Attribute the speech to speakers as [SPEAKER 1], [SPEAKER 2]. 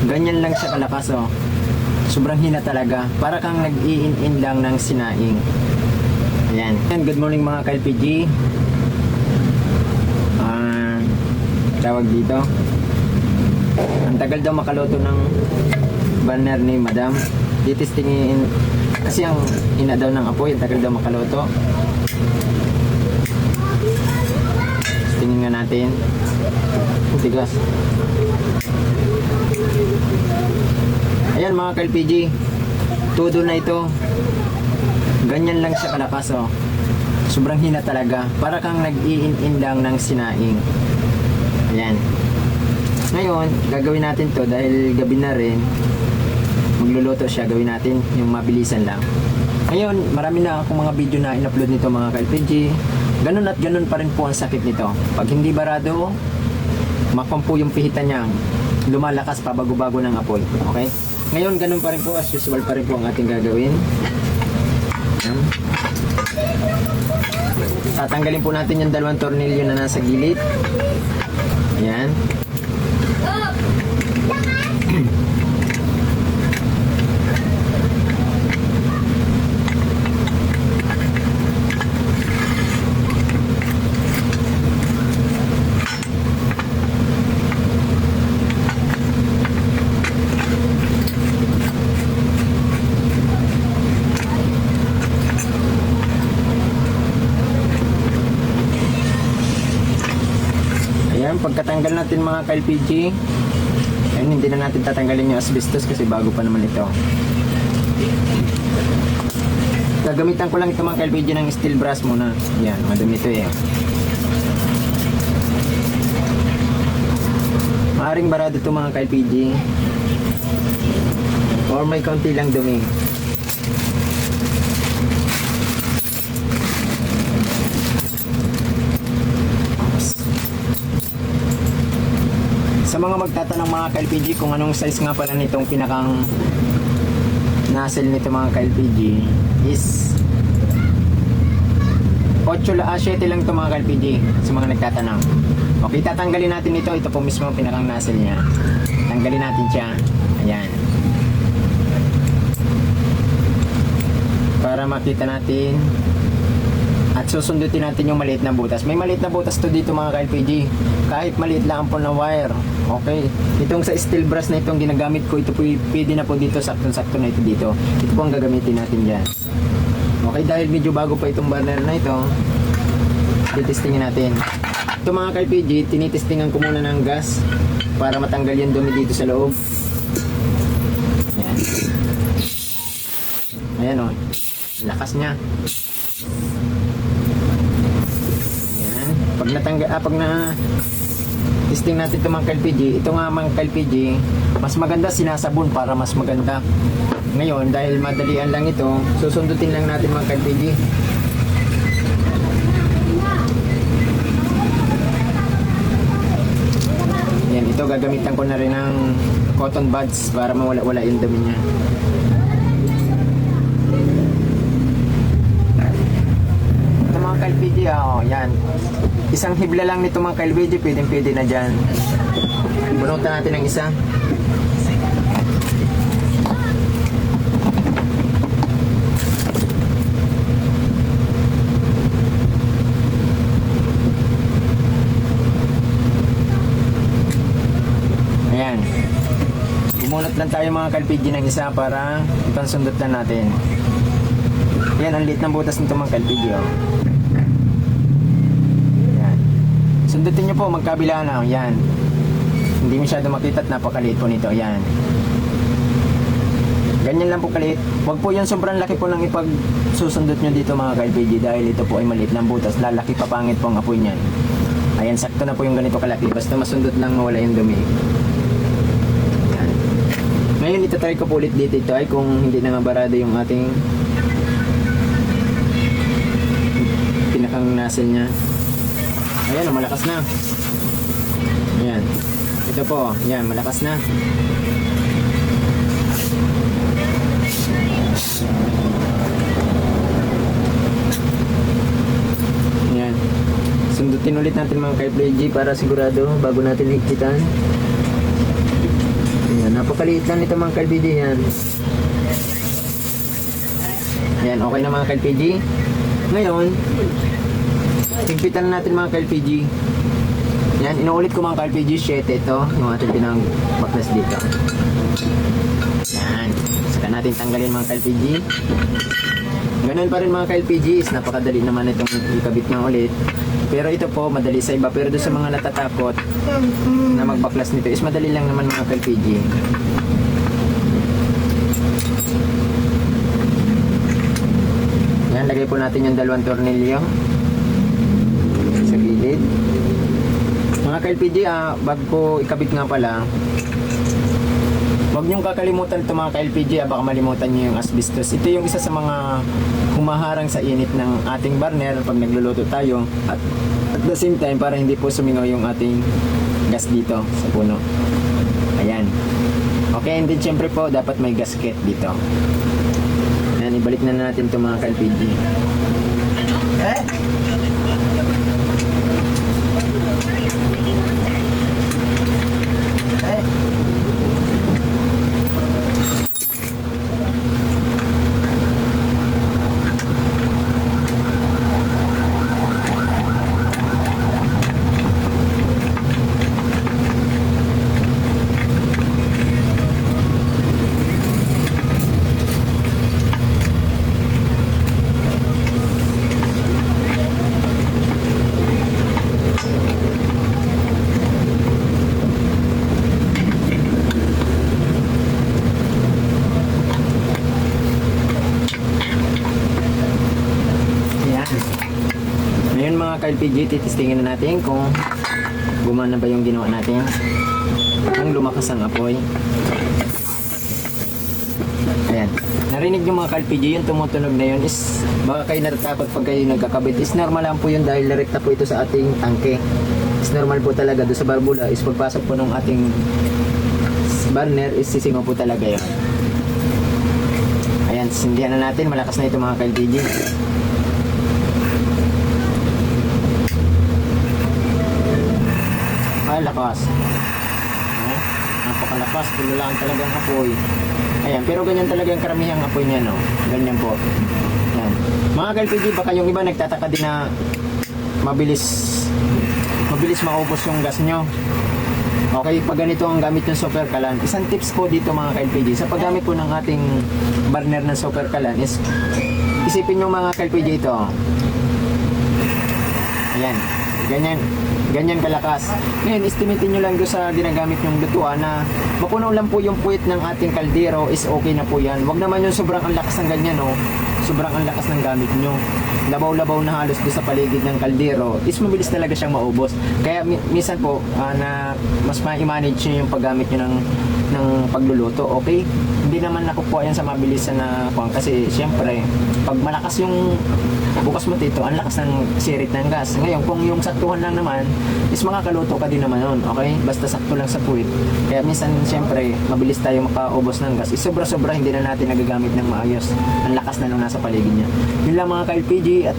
[SPEAKER 1] Ganyan lang siya kalakas, oh. Sobrang hina talaga. Para kang nag-i-in lang ng sinaing. Ayan. Good morning mga ka-LPG. Tawag dito. Ang tagal daw makaluto ng burner ni Madam. Titistingin kasi ang ina daw ng apoy, ang tagal daw makaluto. Tingin nga natin. Tigas. Ayan mga ka-LPG. Todo na ito. Ganyan lang siya kalakas, oh. Sobrang hina talaga. Para kang nag-i-in lang ng sinaing. Ayan. Ngayon, gagawin natin to dahil gabi na rin. Magluluto siya, gawin natin yung mabilisan lang. Ngayon, marami na akong mga video na in-upload nito mga ka-LPG. Ganun at ganun pa rin po ang sakit nito. Pag hindi barado, makampo yung pihitan niya. Lumalakas pa bago-bago ng apoy. Okay? Ngayon, ganun pa rin po. As usual pa rin po ang ating gagawin. Ayan. Tatanggalin po natin yung dalawang tornilyo na nasa gilid. Ayan. Ayan, pagkatanggal natin mga ka-LPG, ayun, hindi na natin tatanggalin yung asbestos kasi bago pa naman ito. Gagamitan ko lang ito mga ka-LPG ng steel brass muna. Ayan, madumi ito eh. Maaring barado ito mga ka-LPG, or may kaunti lang dumi. Sa mga magtatanong mga ka-LPG kung anong size nga pala nitong pinakang nozzle nito mga ka-LPG is 7 lang ito mga ka-LPG sa mga nagtatanong. Okay, tatanggalin natin ito. Ito po mismo ang pinakang nozzle niya. Tanggalin natin siya. Ayan. Para makita natin. At susundutin natin yung maliit na butas. May maliit na butas to dito mga ka-LPG. Kahit maliit lang po na wire. Okay. Itong sa steel brass na itong ginagamit ko, ito po pwede na po dito. Sakto-sakto na ito dito. Ito po ang gagamitin natin dyan. Okay, dahil medyo bago pa itong burner na ito, titestingin natin. Ito mga ka-LPG, tinitestingan ko muna ng gas para matanggal yung dumi dito sa loob. Ayan. Ayan o. Lakas niya. Pag testing natin ito mga ka-LPG, ito nga mga ka-LPG, mas maganda sinasabon para mas maganda. Ngayon, dahil madalian lang ito, susundutin lang natin mga ka-LPG. Yan, ito gagamitan ko na rin ng cotton buds para mawala-wala yung dumi niya. Ito mga ka-LPG, oh, yan. Isang hibla lang nito mga ka-LPG, pwede na dyan. Bunutan natin ng isa. Ayan. Bumunot lang tayo mga ka-LPG ng isa para ipansundot lang natin. Ayan, ang liit ng butas nito mga ka-LPG, oh. Sundutin nyo po, magkabila na. Yan. Hindi masyado makita at napakaliit po nito. Yan. Ganyan lang po kaliit. Huwag po yung sobrang laki po lang ipag-susundot nyo dito mga ka-LPG dahil ito po ay maliit lang butas. Lalaki pa, pangit po ang apoy niyan. Ayan, sakto na po yung ganito kalaki. Basta masundot lang mawala yung dumi. Yan. Ngayon, itatry ko po ulit dito ito ay kung hindi na nga barado yung ating pinakang nozzle niya. Ayan, malakas na. Ayan. Ito po, ayan, malakas na. Ayan. Sundutin ulit natin mga ka-LPG para sigurado bago natin higpitan. Ayan. napakaliit lang nito mga ka-LPG yan. Ayan, okay na mga ka-LPG. Ngayon, higpitan natin mga ka-LPG. Yan, inuulit ko mga ka-LPG, 7 ito, yung ating pinang-baklas dito. Yan, saka natin tanggalin mga ka-LPG. Ganun pa rin mga ka-LPG, is napakadali naman itong ikabit na ulit. Pero ito po, madali sa iba. Pero doon sa mga natatakot na magbaklas nito, is madali lang naman mga ka-LPG. Yan, lagay po natin yung dalawang tornilyo sa gilid. Mga ka-LPG, bago ko ikabit nga pala, huwag niyong kakalimutan ito mga ka-LPG, baka malimutan niyo yung asbestos. Ito yung isa sa mga humaharang sa init ng ating burner pag nagluluto tayo. At the same time, para hindi po sumingaw yung ating gas dito sa puno. Ayan. Okay, and then syempre po, dapat may gasket dito. Ayan, ibalik na natin ito mga ka-LPG. Ngayon mga ka-LPG, titistingin na natin kung gumana ba yung ginawa natin. Kung lumakas ang apoy. Ayan. Narinig yung mga ka-LPG, yung tumutunog na yun is baka kayo natatakot pag kayo nagkakabit. Is normal lang po yun dahil direkta po ito sa ating tangke. Is normal po talaga doon sa barbula is pagpasok po ng ating burner is sisingaw po talaga yun. Ayan, sindihan na natin. Malakas na ito mga ka-LPG. Ay, lakas. Ayan. Napakalakas. Tululaan talagang apoy. Ayan, pero ganyan talaga yung karamihang apoy niya, no? Ganyan po. Ayan. Mga ka-LPG, baka yung iba nagtataka din na mabilis maubos yung gas nyo. Okay, pag ganito ang gamit ng super kalan, isang tips po dito mga ka-LPG, sa paggamit po ng ating burner ng super kalan is, isipin nyo mga ka-LPG ito. Ayan, ganyan kalakas. Ngayon, estimatein nyo lang doon sa ginagamit yung lutuan na mapuno lang po yung puwit ng ating kaldero is okay na po yan. Huwag naman yung sobrang ang lakas ng ganyan, no? Sobrang ang lakas ng gamit nyo. Labaw-labaw na halos doon sa paligid ng kaldero is mabilis talaga siyang maubos. Kaya minsan po na mas ma-manage nyo yung paggamit nyo ng pagluluto, okay? Hindi naman nakukuha yan sa mabilisan na kuwan kasi syempre pag malakas yung bukas mo dito, ang lakas ng sirit ng gas. Ngayon, kung yung saktuhan lang naman, is makakaluto ka din naman yun, okay? Basta sakto lang sa puwit. Kaya minsan, syempre, mabilis tayo makaubos ng gas. Sobra-sobra, hindi na natin nagagamit ng maayos. Ang lakas na nung nasa paligid niya. Yun lang mga ka-LPG at